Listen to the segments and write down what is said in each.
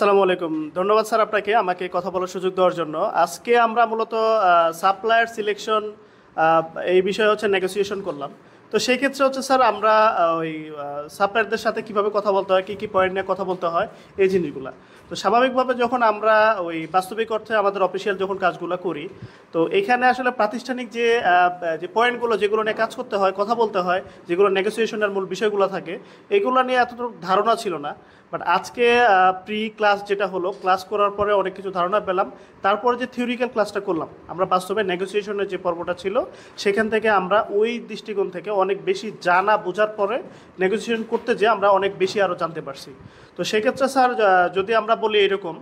আসসালামু আলাইকুম। ধন্যবাদ স্যার আপনাকে আমাকে কথা বলার সুযোগ দেওয়ার জন্য। আজকে আমরা মূলত সাপ্লায়ার সিলেকশন এই বিষয়ে হচ্ছে নেগোসিয়েশন করলাম। তো সেই ক্ষেত্রে হচ্ছে স্যার আমরা ওই সাপ্লায়ারদের সাথে কিভাবে কথা বলতে হয়, কী কী পয়েন্ট নিয়ে কথা বলতে হয়, এই জিনিসগুলো। তো স্বাভাবিকভাবে যখন আমরা ওই বাস্তবিক অর্থে আমাদের অফিসিয়াল যখন কাজগুলো করি, তো এখানে আসলে প্রাতিষ্ঠানিক যে যে পয়েন্টগুলো যেগুলো নিয়ে কাজ করতে হয়, কথা বলতে হয়, যেগুলো নেগোসিয়েশনের মূল বিষয়গুলো থাকে, এগুলো নিয়ে এতটুকু ধারণা ছিল না। বাট আজকে প্রি ক্লাস যেটা হলো, ক্লাস করার পরে অনেক কিছু ধারণা পেলাম। তারপরে যে থিওরিক্যাল ক্লাসটা করলাম, আমরা বাস্তবে নেগোসিয়েশনের যে পর্বটা ছিল সেখান থেকে আমরা ওই দৃষ্টিকোণ থেকে অনেক বেশি জানা বোঝার পরে নেগোসিয়েশন করতে যে আমরা অনেক বেশি আরও জানতে পারছি। তো সেক্ষেত্রে স্যার যদি আমরা বলি এরকম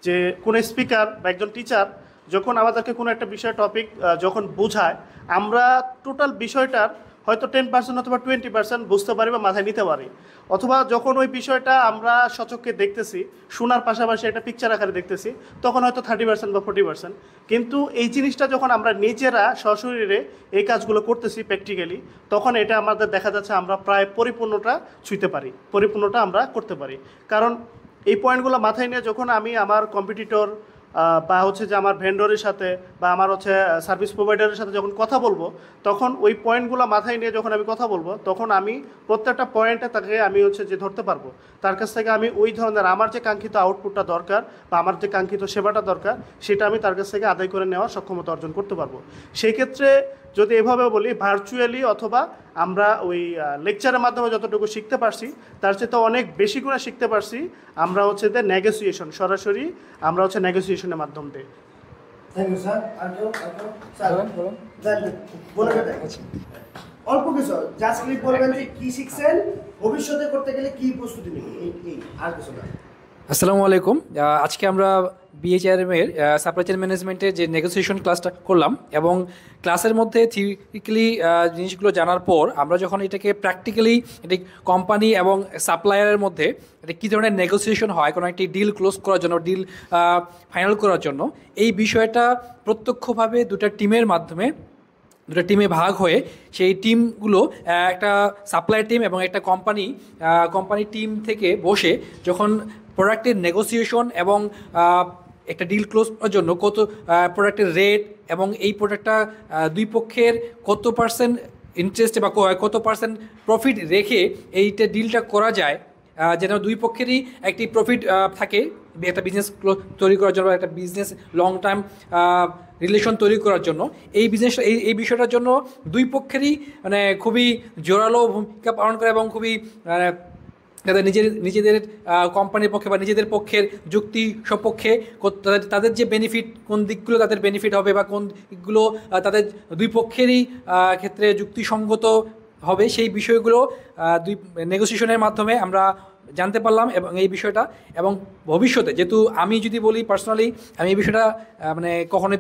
যে কোনো স্পিকার বা একজন টিচার যখন আমাদেরকে কোনো একটা বিষয় টপিক যখন বোঝায়, আমরা টোটাল বিষয়টার হয়তো 10% অথবা 20% বুঝতে পারি বা মাথায় নিতে পারি, অথবা যখন ওই বিষয়টা আমরা সচক্ষে দেখতেছি, শোনার পাশাপাশি একটা পিকচার আকারে দেখতেছি, তখন হয়তো 30% বা 40%। কিন্তু এই জিনিসটা যখন আমরা নিজেরা সশরীরে এই কাজগুলো করতেছি প্র্যাকটিক্যালি, তখন এটা আমাদের দেখা যাচ্ছে আমরা প্রায় পরিপূর্ণটা ছুঁতে পারি, পরিপূর্ণটা আমরা করতে পারি। কারণ এই পয়েন্টগুলো মাথায় নিয়ে যখন আমি আমার কম্পিটিটর বা হচ্ছে যে আমার ভেন্ডরের সাথে বা আমার হচ্ছে সার্ভিস প্রোভাইডারের সাথে যখন কথা বলবো, তখন ওই পয়েন্টগুলো মাথায় নিয়ে যখন আমি কথা বলবো, তখন আমি প্রত্যেকটা পয়েন্টে তাকে আমি হচ্ছে যে ধরতে পারবো। তার কাছ থেকে আমি ওই ধরনের আমার যে কাঙ্ক্ষিত আউটপুটটা দরকার বা আমার যে কাঙ্ক্ষিত সেবাটা দরকার, সেটা আমি তার কাছ থেকে আদায় করে নেওয়ার সক্ষমতা অর্জন করতে পারবো। সেই ক্ষেত্রে যদি এভাবে বলি, ভার্চুয়ালি অথবা আমরা ওই লেকচারের মাধ্যমে যতটুকু শিখতে পারছি, তার চেয়ে তো অনেক বেশি করে শিখতে পারছি আমরা হচ্ছে যে নেগোসিয়েশন, সরাসরি আমরা হচ্ছে নেগোসিয়েশনের মাধ্যম দিয়ে। Thank you sir. স্যার বলে অল্প কিছু জাস্ট ক্লিক বলবেন যে কি শিখছেন, ভবিষ্যতে করতে গেলে কি প্রস্তুতি নেবেন, এই আর কিছু না। আসসালামু আলাইকুম। আজকে আমরা বিএইচআরএম এর সাপ্লাই চেইন ম্যানেজমেন্টের যে নেগোসিয়েশন ক্লাসটা করলাম, এবং ক্লাসের মধ্যে থিওরিক্যালি জিনিসগুলো জানার পর আমরা যখন এটাকে প্র্যাকটিক্যালি এটি কোম্পানি এবং সাপ্লায়ারের মধ্যে এটা কী ধরনের নেগোসিয়েশন হয় কোনো একটি ডিল ক্লোজ করার জন্য, ডিল ফাইনাল করার জন্য, এই বিষয়টা প্রত্যক্ষভাবে দুটা টিমের মাধ্যমে, দুটো টিমে ভাগ হয়ে সেই টিমগুলো একটা সাপ্লাই টিম এবং একটা কোম্পানি টিম থেকে বসে যখন প্রোডাক্টের নেগোসিয়েশন এবং একটা ডিল ক্লোজ করার জন্য কত প্রোডাক্টের রেট এবং এই প্রোডাক্টটা দুই পক্ষের কত পার্সেন্ট ইন্টারেস্টে বা কত পার্সেন্ট প্রফিট রেখে এইটা ডিলটা করা যায়, যেন দুই পক্ষেরই একটি প্রফিট থাকে একটা বিজনেস তৈরি করার জন্য, একটা বিজনেস লং টার্ম রিলেশন তৈরি করার জন্য। এই বিষয়টার জন্য দুই পক্ষেরই মানে খুবই জোরালো ভূমিকা পালন করে এবং খুবই তাদের নিজেদের কোম্পানির পক্ষে বা নিজেদের পক্ষের যুক্তি সপক্ষে তাদের যে বেনিফিট, কোন দিকগুলো তাদের বেনিফিট হবে বা কোন দিকগুলো তাদের দুই পক্ষেরই ক্ষেত্রে যুক্তিসঙ্গত হবে, সেই বিষয়গুলো দুই নেগোসিয়েশনের মাধ্যমে আমরা জানতে পারলাম। এবং এই বিষয়টা এবং ভবিষ্যতে, যেহেতু আমি যদি বলি পার্সোনালি, আমি এই বিষয়টা মানে কখনোই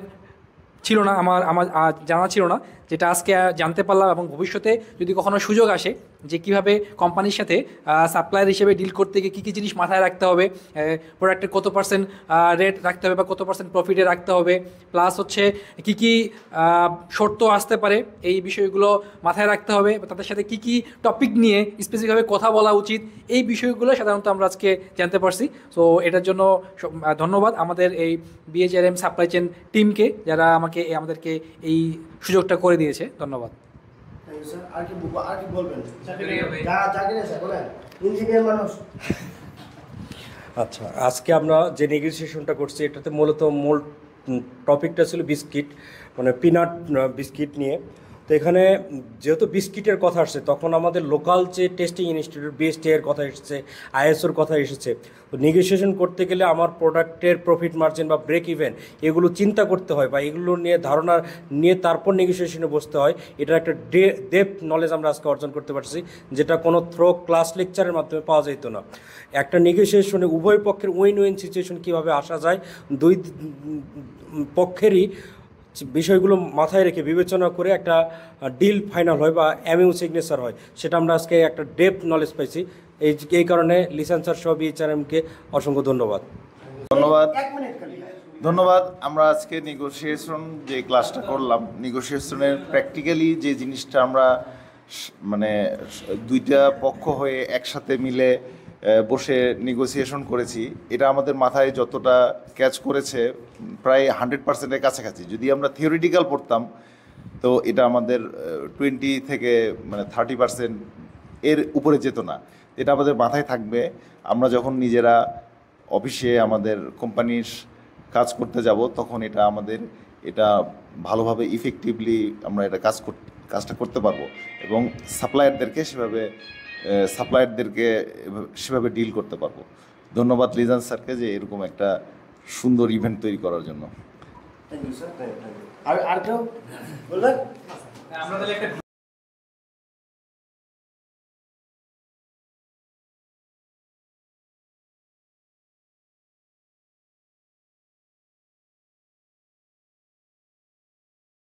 ছিল না, আমার জানা ছিল না, যেটা আজকে জানতে পারলাম। এবং ভবিষ্যতে যদি কখনো সুযোগ আসে যে কীভাবে কোম্পানির সাথে সাপ্লায়ার হিসেবে ডিল করতে গিয়ে কী কী জিনিস মাথায় রাখতে হবে, প্রোডাক্টের কত পার্সেন্ট রেট রাখতে হবে বা কত পার্সেন্ট প্রফিটে রাখতে হবে, প্লাস হচ্ছে কী কী শর্ত আসতে পারে, এই বিষয়গুলো মাথায় রাখতে হবে, তাদের সাথে কী কী টপিক নিয়ে স্পেসিফিকভাবে কথা বলা উচিত, এই বিষয়গুলো সাধারণত আমরা আজকে জানতে পারছি। সো এটার জন্য ধন্যবাদ আমাদের এই বিএইচআরএম সাপ্লাই চেইন টিমকে, যারা আমাদেরকে এই সুযোগটা করে দিয়েছে। ধন্যবাদ। আচ্ছা, আজকে আমরা যে নেগোসিয়েশনটা করছি এটাতে মূল টপিকটা ছিল বিস্কিট, মানে পিনাট বিস্কিট নিয়ে। তো এখানে যেহেতু বিস্কিটের কথা আসছে, তখন আমাদের লোকাল যে টেস্টিং ইনস্টিটিউট বিএসটি এর কথা এসেছে, আইএসওর কথা এসেছে। তো নেগোসিয়েশন করতে গেলে আমার প্রোডাক্টের প্রফিট মার্জিন বা ব্রেক ইভেন এগুলো চিন্তা করতে হয় বা এগুলো নিয়ে ধারণা নিয়ে তারপর নেগোসিয়েশনে বসতে হয়। এটার একটা ডেপথ নলেজ আমরা আজকে অর্জন করতে পারছি, যেটা কোনো ক্লাস লেকচারের মাধ্যমে পাওয়া যেত না। একটা নেগোসিয়েশনে উভয় পক্ষের উইন উইন সিচুয়েশন কীভাবে আসা যায়, দুই পক্ষেরই বিষয়গুলো মাথায় রেখে বিবেচনা করে একটা ডিল ফাইনাল হয় বা এমইউ সিগনেচার হয়, সেটা আমরা আজকে একটা ডেপথ নলেজ পাইছি। এই কারণে লিসান স্যার সহ বিএইচআরএমকে অসংখ্য ধন্যবাদ। ধন্যবাদ। আমরা আজকে নেগোসিয়েশন যে ক্লাসটা করলাম, নেগোসিয়েশনের প্র্যাকটিক্যালি যে জিনিসটা আমরা মানে দুইটা পক্ষ হয়ে একসাথে মিলে বসে নেগোসিয়েশন করেছি, এটা আমাদের মাথায় যতটা ক্যাচ করেছে প্রায় 100%-এর কাছাকাছি। যদি আমরা থিওরিটিক্যাল পড়তাম তো এটা আমাদের 20 থেকে মানে 30% এর উপরে যেত না। এটা আমাদের মাথায় থাকবে। আমরা যখন নিজেরা অফিসে আমাদের কোম্পানির কাজ করতে যাব তখন এটা ভালোভাবে ইফেক্টিভলি আমরা এটা কাজটা করতে পারবো এবং সাপ্লায়ারদেরকে সেভাবে ডিল করতে পারবো। ধন্যবাদ লিজান স্যারকে যে এরকম একটা সুন্দর ইভেন্ট তৈরি করার জন্য। Thank you sir, thank you. আর কেউ বলবেন?